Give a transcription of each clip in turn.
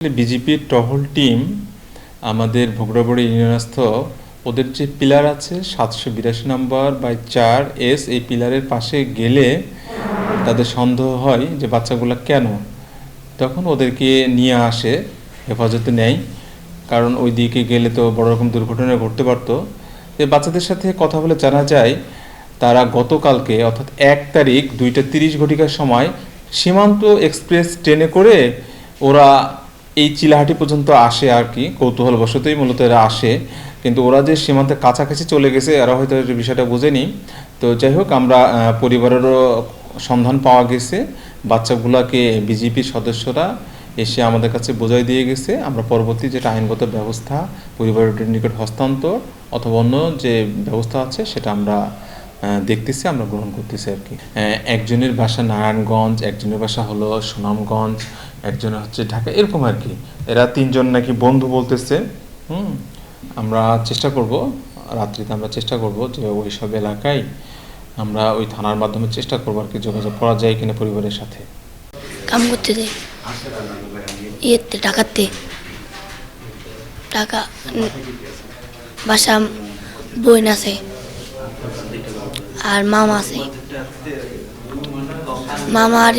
বিজেপির টহল টিম আমাদের ভোগড়াবড়ি ইউনিয়নস্থ ওদের যে পিলার আছে 782 নম্বর বাই 4S এই পিলারের পাশে গেলে তাদের সন্দেহ হয় যে বাচ্চাগুলো কেন, তখন ওদেরকে নিয়ে আসে, হেফাজতে নেয়। কারণ ওই দিকে গেলে তো বড় রকম দুর্ঘটনা ঘটতে পারতো। এই বাচ্চাদের সাথে কথা বলে জানা যায় তারা গতকালকে অর্থাৎ 1 তারিখ 2:30 ঘটিকার সময় সীমান্ত এক্সপ্রেস ট্রেনে করে ওরা এই চিলাহাটি পর্যন্ত আসে আর কি, কৌতূহলবশতই মূলত এরা আসে। কিন্তু ওরা যে সীমান্তের কাছাকাছি চলে গেছে এরা হয়তো এই বিষয়টা বোঝেনি। তো যাই হোক, আমরা পরিবারেরও সন্ধান পাওয়া গেছে, বাচ্চাগুলোকে বিজেপির সদস্যরা এসে আমাদের কাছে বোঝাই দিয়ে গেছে। আমরা পরবর্তী যেটা আইনগত ব্যবস্থা পরিবারের নিকট হস্তান্তর অথবা অন্য যে ব্যবস্থা আছে সেটা আমরা দেখতেছি, আমরা গ্রহণ করতেছি আর কি। একজনের বাসা নারায়ণগঞ্জ, একজনের বাসা হলো সুনামগঞ্জ, একজনের হচ্ছে ঢাকা, এরকম আর কি। এরা 3 জন নাকি বন্ধু বলতেছে। আমরা চেষ্টা করব, রাত্রিতে আমরা চেষ্টা করব যে ওই সব এলাকায় আমরা ওই থানার মাধ্যমে চেষ্টা করবো আর কি যোগাযোগ করা যায় কিনা পরিবারের সাথে। কাম করতে দেয় ইয়েতে টাকাতে টাকা বাসা বোন আছে আর মামা আছে, মামা আর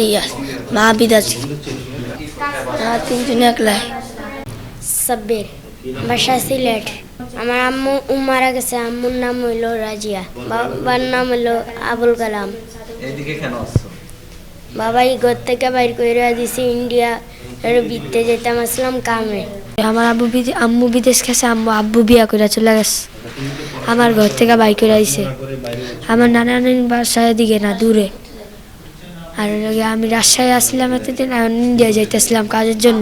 মা বিদাসী, 3 জন একলাই। সাব্বির, বাসা সিলেট। আমার আম্মু মারা গেছে, আম্মুর নাম হইল রাজিয়া, বাবার নাম হইল আবুল কালাম। এইদিকে কেন আসছো? বাবাই ঘর থেকে বাইর করে দিছে ইন্ডিয়া, বিতে যেতাম আসলাম কামে। আমার আম্মু বিদেশ গেছে, আব্বু বিয়া করে চলে গেছে, আমার ঘর থেকে বাইর করে আইছে। আমার নানার বাসায় দিকে না, দূরে। আর আমি রাজশাহী আসলাম এতদিন, ইন্ডিয়া যাইতেছিলাম কাজের জন্য,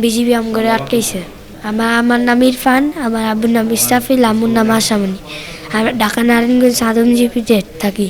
বিজিবি আম ঘরে আটকাইছে। আমার নাম ইরফান, আমার আব্বুর নাম ইস্তাফিল, আম্মুর নাম আশামণি। আর ঢাকা নারায়ণগঞ্জ আদমজীবী থাকি।